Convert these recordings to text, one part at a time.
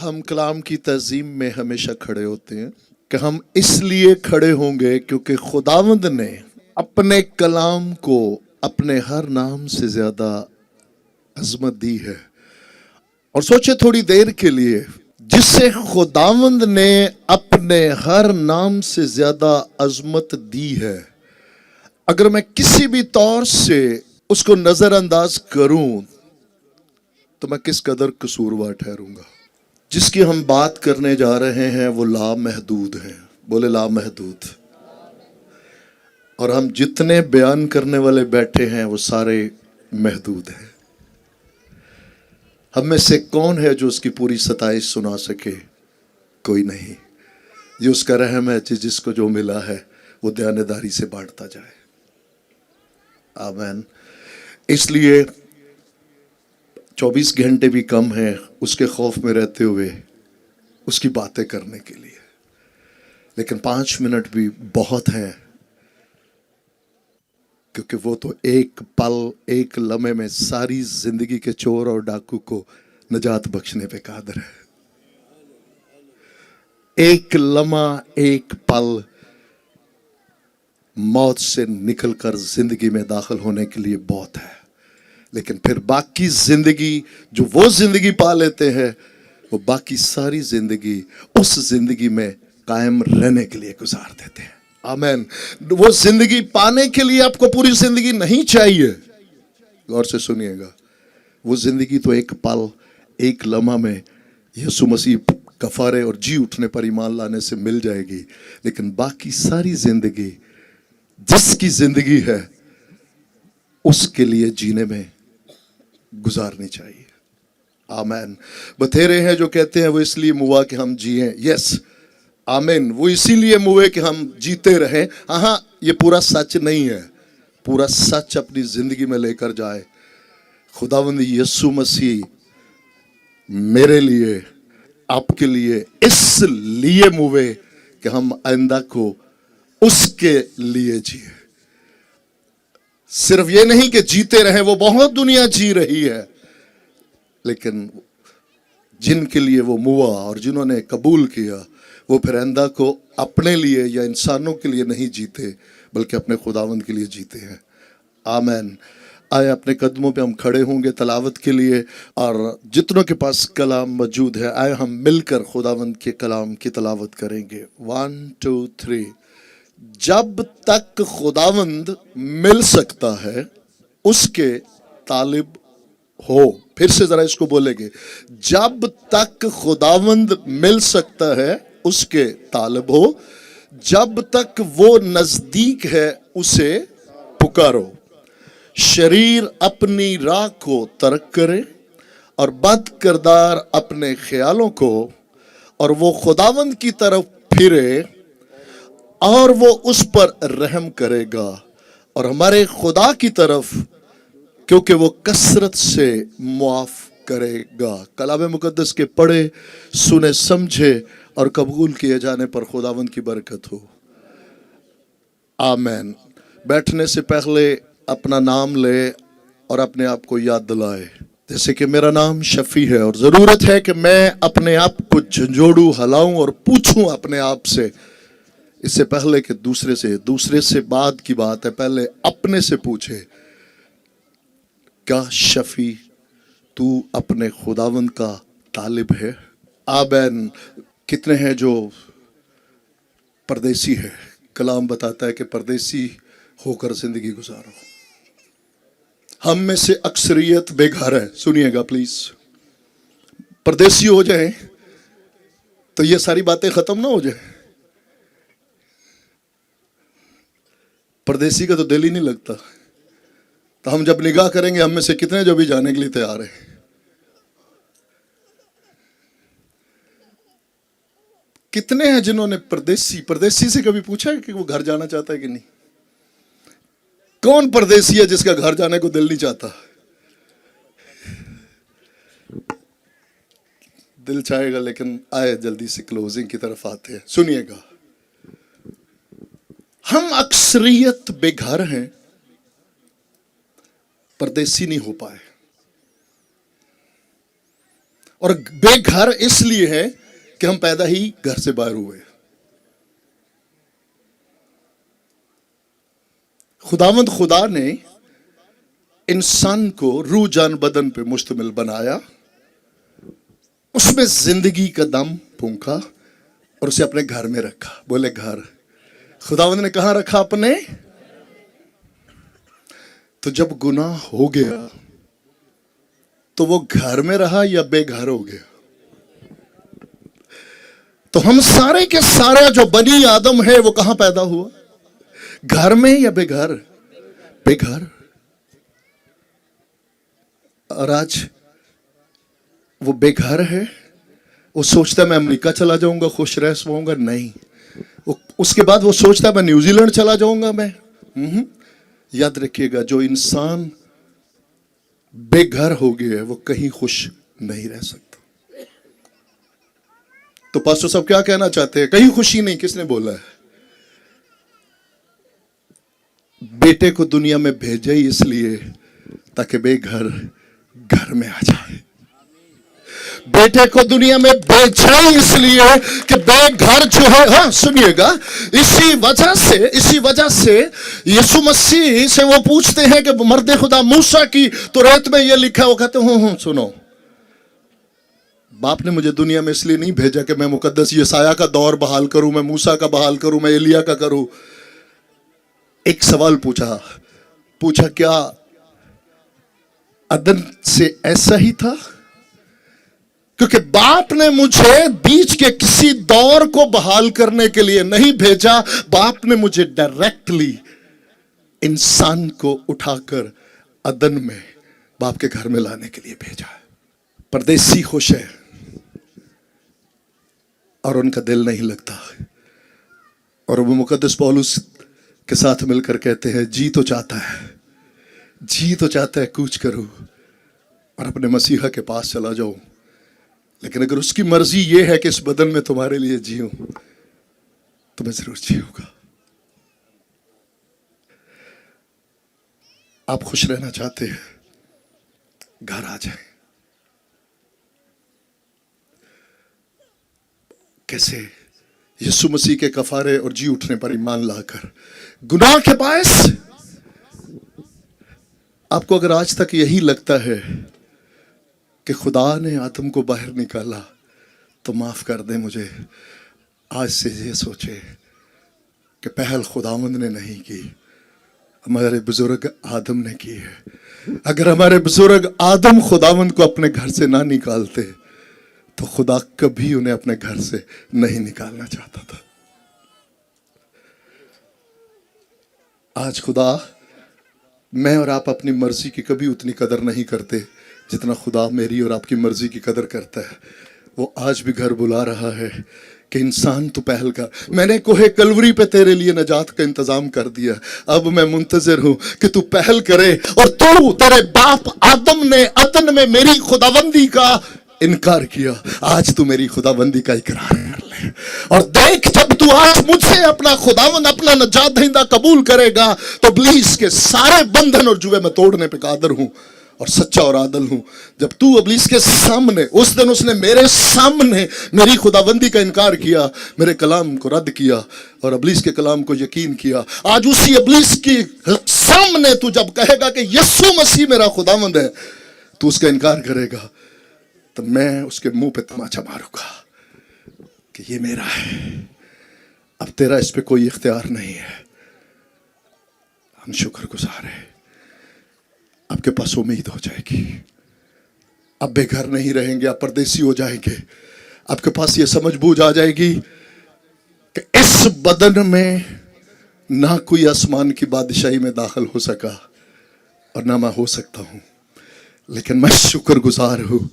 हम कलाम की तज़ीम में हमेशा खड़े होते हैं कि हम इसलिए खड़े होंगे क्योंकि खुदावंद ने अपने कलाम को अपने हर नाम से ज्यादा अजमत दी है। और सोचे थोड़ी देर के लिए, जिससे खुदावंद ने अपने हर नाम से ज्यादा अजमत दी है, अगर मैं किसी भी तौर से उसको नजरअंदाज करूं तो मैं किस कदर कसूरवार ठहरूंगा। जिसकी हम बात करने जा रहे हैं वो लामहदूद है। बोले लामहदूद। और हम जितने बयान करने वाले बैठे हैं वो सारे महदूद हैं। हम में से कौन है जो उसकी पूरी सताइश सुना सके? कोई नहीं। ये उसका रहम है जिसको जो मिला है वो दयानतदारी से बांटता जाए। आमीन। इसलिए 24 घंटे भी कम है उसके खौफ में रहते हुए उसकी बातें करने के लिए, लेकिन 5 मिनट भी बहुत है, क्योंकि वो तो एक पल, एक लम्हे में सारी जिंदगी के चोर और डाकू को निजात बख्शने पे कादिर है। एक लम्हा, एक पल मौत से निकलकर जिंदगी में दाखिल होने के लिए बहुत है, लेकिन फिर बाकी जिंदगी जो वो जिंदगी पा लेते हैं वो बाकी सारी जिंदगी उस जिंदगी में कायम रहने के लिए गुजार देते हैं। आमीन। वो जिंदगी पाने के लिए आपको पूरी जिंदगी नहीं चाहिए। गौर से सुनिएगा, वो जिंदगी तो एक पल, एक लम्हा में यीशु मसीह कफारे और जी उठने पर ईमान लाने से मिल जाएगी, लेकिन बाकी सारी जिंदगी जिसकी जिंदगी है उसके लिए जीने में गुजारनी चाहिए। आमीन। बथेरे हैं जो कहते हैं वो इसलिए मुआ कि हम जिए। यस, आमीन। वो इसीलिए मुए कि हम जीते रहे। हाँ, ये पूरा सच नहीं है। पूरा सच अपनी जिंदगी में लेकर जाए। खुदावंद यीशु मसीह मेरे लिए, आपके लिए इसलिए मुए कि हम आइंदा को उसके लिए जिए। सिर्फ ये नहीं कि जीते रहे, वो बहुत दुनिया जी रही है, लेकिन जिनके लिए वो मुआ और जिन्होंने कबूल किया वो फिर आइंदा को अपने लिए या इंसानों के लिए नहीं जीते, बल्कि अपने खुदावंद के लिए जीते हैं। आमीन। आए अपने कदमों पे हम खड़े होंगे तलावत के लिए, और जितनों के पास कलाम मौजूद है आए हम मिलकर खुदावंद के कलाम की तलावत करेंगे। 1 2 3। जब तक खुदावंद मिल सकता है उसके तालिब हो। फिर से जरा इसको बोलेंगे, जब तक खुदावंद मिल सकता है उसके तालिब हो, जब तक वो नजदीक है उसे पुकारो। शरीर अपनी राह को तर्क करे और बद किरदार अपने ख्यालों को, और वो खुदावंद की तरफ फिरे और वो उस पर रहम करेगा, और हमारे खुदा की तरफ, क्योंकि वो कसरत से मुआफ करेगा। कलाम मुकद्दस के पढ़े, सुने, समझे और कबूल किए जाने पर खुदावंद की बरकत हो। आमीन। बैठने से पहले अपना नाम ले और अपने आप को याद दिलाए, जैसे कि मेरा नाम शफी है और जरूरत है कि मैं अपने आप को झंझोड़ूं, हिलाऊं और पूछूं अपने आप से, इससे पहले कि दूसरे से बाद की बात है, पहले अपने से पूछे, क्या शफी तू अपने खुदावंद का तालिब है? आमीन। कितने हैं जो परदेसी है? कलाम बताता है कि परदेसी होकर जिंदगी गुजारो। हम में से अक्सरियत बेघर है। सुनिएगा प्लीज। परदेसी हो जाए तो ये सारी बातें खत्म ना हो जाए। परदेसी का तो दिल ही नहीं लगता। तो हम जब निगाह करेंगे, हम में से कितने जो भी जाने के लिए तैयार है? कितने हैं जिन्होंने परदेसी से कभी पूछा है कि वो घर जाना चाहता है कि नहीं? कौन परदेसी है जिसका घर जाने को दिल नहीं चाहता? दिल चाहेगा, लेकिन आए जल्दी से क्लोजिंग की तरफ आते हैं। सुनिएगा, हम अक्सरियत बेघर हैं, परदेसी नहीं हो पाए। और बेघर इसलिए है कि हम पैदा ही घर से बाहर हुए। खुदावंद खुदा ने इंसान को रूह जान बदन पे मुश्तमिल बनाया, उसमें जिंदगी का दम फूंका और उसे अपने घर में रखा। बोले घर। खुदावंद ने कहां रखा? अपने। तो जब गुनाह हो गया तो वो घर में रहा या बेघर हो गया? तो हम सारे के सारे जो बनी आदम है वो कहां पैदा हुआ? घर में या बेघर? बेघर। और आज वो बेघर है। वो सोचता है मैं अमेरिका चला जाऊंगा, खुश रह पाऊंगा। नहीं, उसके बाद वो सोचता है मैं न्यूजीलैंड चला जाऊंगा। मैं याद रखिएगा, जो इंसान बेघर हो गया है वो कहीं खुश नहीं रह सकता। तो पास्टर साहब क्या कहना चाहते हैं? कहीं खुशी नहीं। किसने बोला है? बेटे को दुनिया में भेजा ही इसलिए ताकि बेघर घर में आ जाए। बेटे को दुनिया में भेजा ही इसलिए कि बेघर जो है, हाँ सुनिएगा, इसी वजह से यीशु मसीह से वो पूछते हैं कि मर्द खुदा मूसा की तो रेत में ये लिखा है। वो कहते हूं सुनो, बाप ने मुझे दुनिया में इसलिए नहीं भेजा कि मैं मुकद्दस यसाया का दौर बहाल करूं, मैं मूसा का बहाल करूं, मैं एलिया का करूं। एक सवाल पूछा क्या अदन से ऐसा ही था? क्योंकि बाप ने मुझे बीच के किसी दौर को बहाल करने के लिए नहीं भेजा। बाप ने मुझे डायरेक्टली इंसान को उठाकर अदन में बाप के घर में लाने के लिए भेजा है। परदेसी खुश है और उनका दिल नहीं लगता। और वो मुकद्दस पौलुस के साथ मिलकर कहते हैं जी तो चाहता है कूच करूं और अपने मसीहा के पास चला जाऊं, लेकिन अगर उसकी मर्जी ये है कि इस बदन में तुम्हारे लिए जीऊं तो मैं जरूर जीऊंगा। आप खुश रहना चाहते हैं, घर आ जाए। कैसे? यीशु मसीह के कफारे और जी उठने पर ईमान लाकर। गुनाह के बायस आपको अगर आज तक यही लगता है कि खुदा ने आदम को बाहर निकाला तो माफ कर दे मुझे, आज से ये सोचे कि पहल खुदावंद ने नहीं की, हमारे बुजुर्ग आदम ने की है। अगर हमारे बुजुर्ग आदम खुदावंद को अपने घर से ना निकालते तो खुदा कभी उन्हें अपने घर से नहीं निकालना चाहता था। आज खुदा, मैं और आप अपनी मर्जी की कभी उतनी कदर नहीं करते जितना खुदा मेरी और आपकी मर्जी की कदर करता है। वो आज भी घर बुला रहा है कि इंसान तू पहल कर। मैंने कोहे कलवरी पे तेरे लिए नजात का इंतजाम कर दिया, अब मैं मुंतजिर हूं कि तू पहल करे। और तू, तेरे बाप आदम ने अदन में मेरी खुदाबंदी का इनकार किया, आज तू मेरी खुदाबंदी का इकरार कर ले। और देख, जब तू आज मुझसे अपना खुदावंद, अपना नजात दहिंदा कबूल करेगा तो इब्लीस के सारे बंधन और जुए मैं तोड़ने पे कादिर हूं और सच्चा और आदल हूं। जब तू इब्लीस के सामने, उस दिन उसने मेरे सामने मेरी खुदाबंदी का इनकार किया, मेरे कलाम को रद्द किया और इब्लीस के कलाम को यकीन किया। आज उसी इब्लीस के सामने तू जब कहेगा कि यीशु मसीह मेरा खुदावंद है, तू उसका इनकार करेगा तो मैं उसके मुंह पे तमाचा मारूंगा कि ये मेरा है, अब तेरा इस पे कोई इख्तियार नहीं है। हम शुक्रगुजार हैं, आपके पास उम्मीद हो जाएगी। अब बेघर नहीं रहेंगे, आप परदेसी हो जाएंगे। आपके पास ये समझ बूझ आ जाएगी कि इस बदन में ना कोई आसमान की बादशाही में दाखिल हो सका और ना मैं हो सकता हूं, लेकिन मैं शुक्रगुजार हूं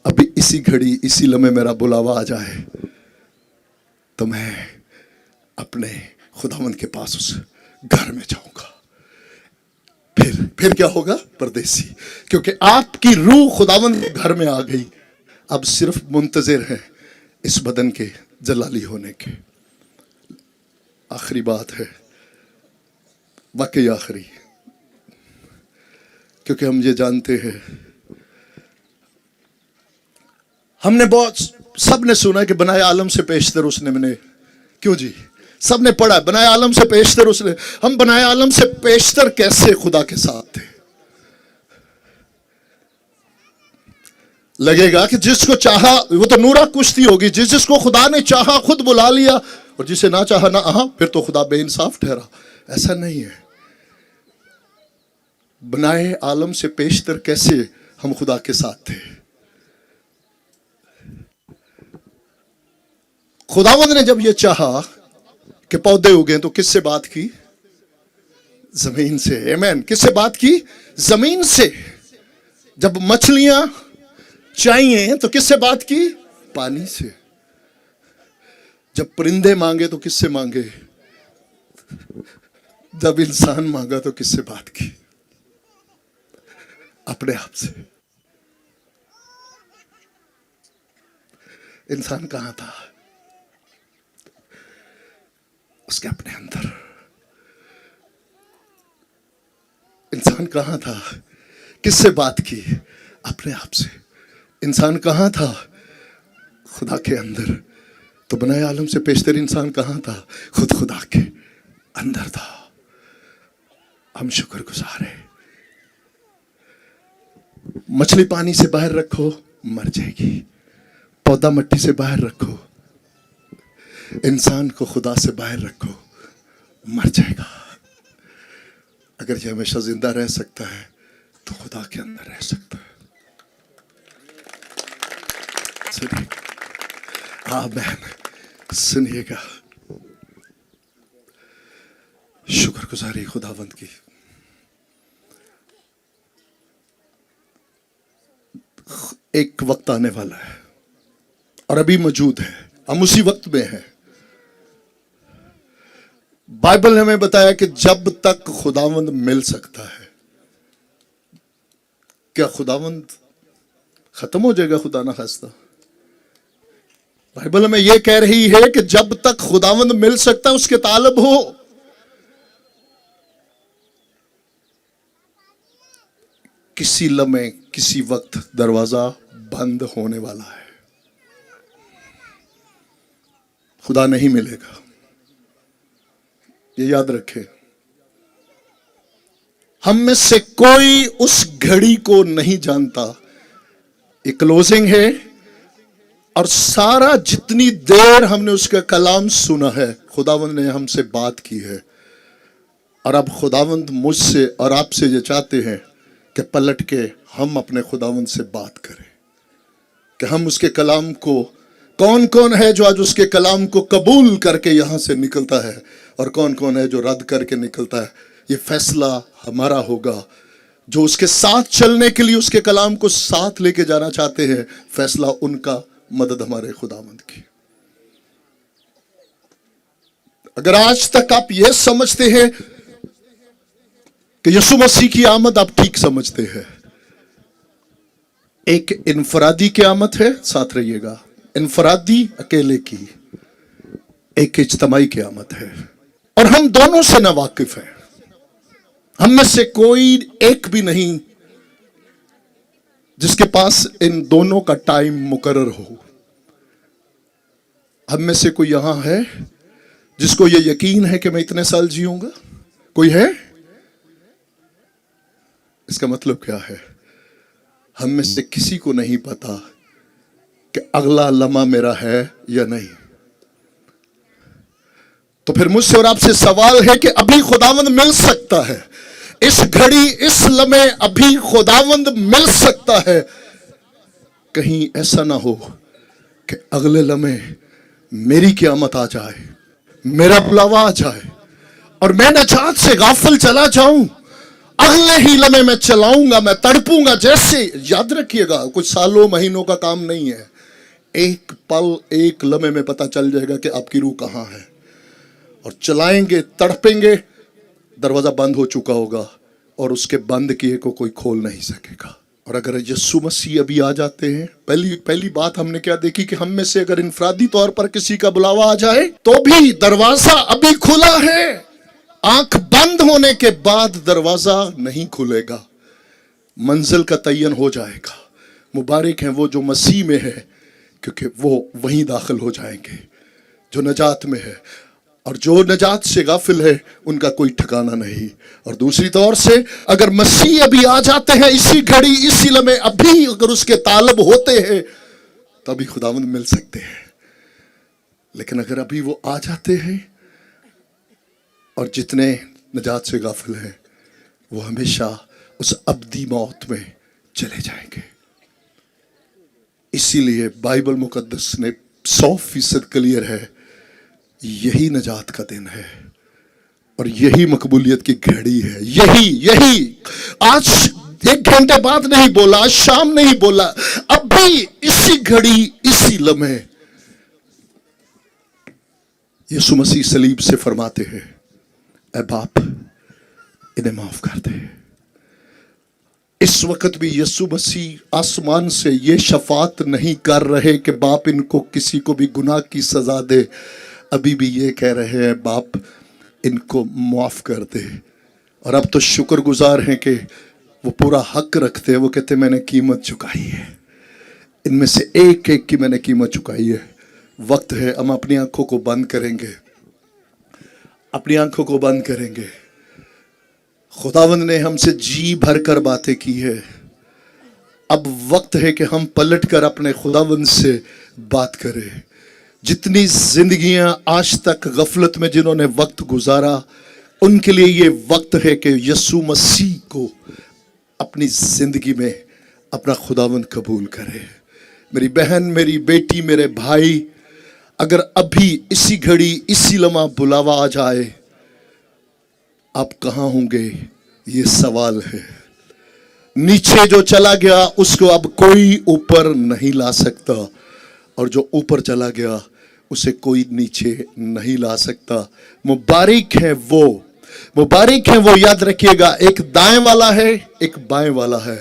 अभी इसी घड़ी, इसी लम्हे मेरा बुलावा आ जाए तो मैं अपने खुदावंद के पास उस घर में जाऊंगा। फिर क्या होगा? परदेसी, क्योंकि आपकी रूह खुदावंद के घर में आ गई। अब सिर्फ मुंतजिर है इस बदन के जलाली होने के। आखिरी बात है, वाकई आखिरी, क्योंकि हम ये जानते हैं हमने बहुत सबने सुना कि बनाए आलम से पेशतर उसने मैंने, क्यों जी, सबने पढ़ा बनाए आलम से पेशतर उसने। हम बनाए आलम से पेशतर कैसे खुदा के साथ थे? लगेगा कि जिसको चाहा वो तो नूरा कुश्ती होगी, जिसको खुदा ने चाहा खुद बुला लिया, और जिसे ना चाहा ना आहा, फिर तो खुदा बेइंसाफ ठहरा। ऐसा नहीं है। बनाए आलम से पेशतर कैसे हम खुदा के साथ थे? खुदावंद ने जब ये चाहा कि पौधे उगे तो किससे बात की? जमीन से। आमीन। किससे बात की? जमीन से। जब मछलियां चाहिए तो किससे बात की? पानी से। जब परिंदे मांगे तो किससे मांगे? जब इंसान मांगा तो किससे बात की? अपने आप से। इंसान कहां था? उसके अपने अंदर। इंसान कहां था? किससे बात की? अपने आप से। इंसान कहां था? खुदा के अंदर। तो बनाए आलम से पेशतर इंसान कहां था? खुद खुदा के अंदर था। हम शुक्रगुजार हैं। मछली पानी से बाहर रखो मर जाएगी, पौधा मिट्टी से बाहर रखो, इंसान को खुदा से बाहर रखो मर जाएगा। अगर ये हमेशा जिंदा रह सकता है तो खुदा के अंदर रह सकता है। सुनिए, आमीन। सुनिएगा। शुक्रगुजारी खुदावंद की। एक वक्त आने वाला है और अभी मौजूद है, हम उसी वक्त में हैं। बाइबल ने हमें बताया कि जब तक खुदावंद मिल सकता है। क्या खुदावंद खत्म हो जाएगा? खुदा ना खास्ता। बाइबल हमें यह कह रही है कि जब तक खुदावंद मिल सकता है उसके तालब हो। किसी लम्हे किसी वक्त दरवाजा बंद होने वाला है, खुदा नहीं मिलेगा। ये याद रखें। हम में से कोई उस घड़ी को नहीं जानता। ये क्लोजिंग है और सारा जितनी देर हमने उसका कलाम सुना है, खुदावंद ने हमसे बात की है। और अब खुदावंद मुझसे और आपसे ये चाहते हैं कि पलट के हम अपने खुदावंद से बात करें कि हम उसके कलाम को, कौन कौन है जो आज उसके कलाम को कबूल करके यहां से निकलता है और कौन कौन है जो रद्द करके निकलता है। ये फैसला हमारा होगा। जो उसके साथ चलने के लिए उसके कलाम को साथ लेके जाना चाहते हैं, फैसला उनका, मदद हमारे खुदावंद की। अगर आज तक आप यह समझते हैं कि यीशु मसीह की आमद आप ठीक समझते हैं, एक इनफरादी की आमद है, साथ रहिएगा, इनफरादी अकेले की, एक इज्तमाई की आमद है और हम दोनों से ना वाकिफ हैं। हम में से कोई एक भी नहीं जिसके पास इन दोनों का टाइम मुकर्रर हो। हम में से कोई यहां है जिसको ये यकीन है कि मैं इतने साल जीऊंगा? कोई है? इसका मतलब क्या है? हम में से किसी को नहीं पता कि अगला लम्हा मेरा है या नहीं। तो फिर मुझसे और आपसे सवाल है कि अभी खुदावंद मिल सकता है, इस घड़ी इस लम्हे अभी खुदावंद मिल सकता है। कहीं ऐसा ना हो कि अगले लम्हे मेरी क़यामत आ जाए, मेरा बुलावा आ जाए और मैं नजात से गाफिल चला जाऊं। अगले ही लम्हे में चलाऊंगा, मैं तड़पूंगा। जैसे याद रखिएगा, कुछ सालों महीनों का काम नहीं है। एक पल एक लम्हे में पता चल जाएगा कि आपकी रूह कहां है। और चलाएंगे, तड़पेंगे, दरवाजा बंद हो चुका होगा और उसके बंद किए को कोई खोल नहीं सकेगा। और अगर यीशु मसीह अभी आ जाते हैं, पहली बात हमने क्या देखी कि हम में से अगर इनफरादी तौर पर किसी का बुलावा आ जाए तो भी दरवाजा अभी खुला है। आंख बंद होने के बाद दरवाजा नहीं खुलेगा, मंजिल का तयन हो जाएगा। मुबारक है वो जो मसीह में है क्योंकि वो वहीं दाखिल हो जाएंगे जो नजात में है, और जो नजात से गाफिल है उनका कोई ठिकाना नहीं। और दूसरी तौर से अगर मसीह अभी आ जाते हैं इसी घड़ी इसी लम्हे, अभी अगर उसके तालब होते हैं तभी खुदावंद मिल सकते हैं। लेकिन अगर अभी वो आ जाते हैं और जितने नजात से गाफिल हैं वो हमेशा उस अब्दी मौत में चले जाएंगे। इसीलिए बाइबल मुकद्दस ने 100% क्लियर है, यही नजात का दिन है और यही मकबूलियत की घड़ी है। यही आज 1 घंटे बाद नहीं बोला, आज शाम नहीं बोला, अभी इसी घड़ी इसी लम्हे यीशु मसीह सलीब से फरमाते हैं, ऐ बाप इन्हें माफ कर दे। इस वक्त भी यीशु मसीह आसमान से ये शफात नहीं कर रहे कि बाप इनको किसी को भी गुनाह की सजा दे, अभी भी ये कह रहे हैं बाप इनको माफ कर दे। और अब तो शुक्रगुजार हैं कि वो पूरा हक रखते हैं। वो कहते मैंने कीमत चुकाई है, इनमें से एक एक की मैंने कीमत चुकाई है। वक्त है हम अपनी आंखों को बंद करेंगे, अपनी आंखों को बंद करेंगे। खुदावंद ने हमसे जी भर कर बातें की है, अब वक्त है कि हम पलट कर अपने खुदावंद से बात करें। जितनी जिंदगियां आज तक गफलत में जिन्होंने वक्त गुजारा, उनके लिए ये वक्त है कि यीशु मसीह को अपनी जिंदगी में अपना खुदावंद कबूल करे। मेरी बहन, मेरी बेटी, मेरे भाई, अगर अभी इसी घड़ी इसी लम्हा बुलावा आ जाए, आप कहाँ होंगे ये सवाल है। नीचे जो चला गया उसको अब कोई ऊपर नहीं ला सकता, और जो ऊपर चला गया उसे कोई नीचे नहीं ला सकता। मुबारक है वो, याद रखिएगा, एक दाएं वाला है एक बाएं वाला है।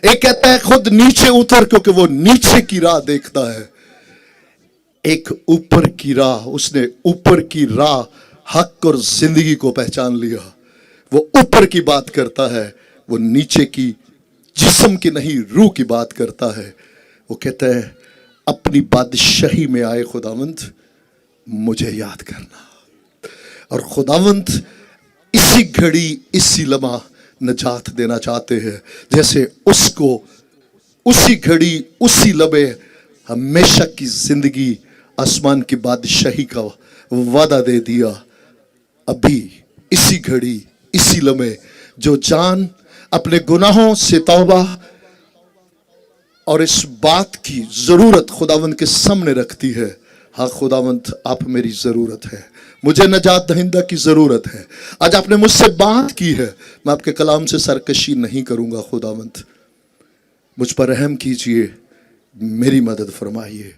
एक कहता है खुद नीचे उतर क्योंकि वो नीचे की राह देखता है, एक ऊपर की राह, उसने ऊपर की राह हक और जिंदगी को पहचान लिया। वो ऊपर की बात करता है, वो नीचे की जिस्म की नहीं रूह की बात करता है। वो कहता है अपनी बादशाही में आए खुदावंत मुझे याद करना। और खुदावंत इसी घड़ी इसी लम्हा नजात देना चाहते हैं, जैसे उसको उसी घड़ी उसी लम्हे हमेशा की जिंदगी आसमान की बादशाही का वादा दे दिया। अभी इसी घड़ी इसी लम्हे जो जान अपने गुनाहों से तौबा और इस बात की जरूरत खुदावंद के सामने रखती है, हाँ खुदावंद आप मेरी जरूरत है, मुझे नजात दहिंदा की जरूरत है। आज आपने मुझसे बात की है, मैं आपके कलाम से सरकशी नहीं करूंगा। खुदावंद मुझ पर रहम कीजिए, मेरी मदद फरमाइए।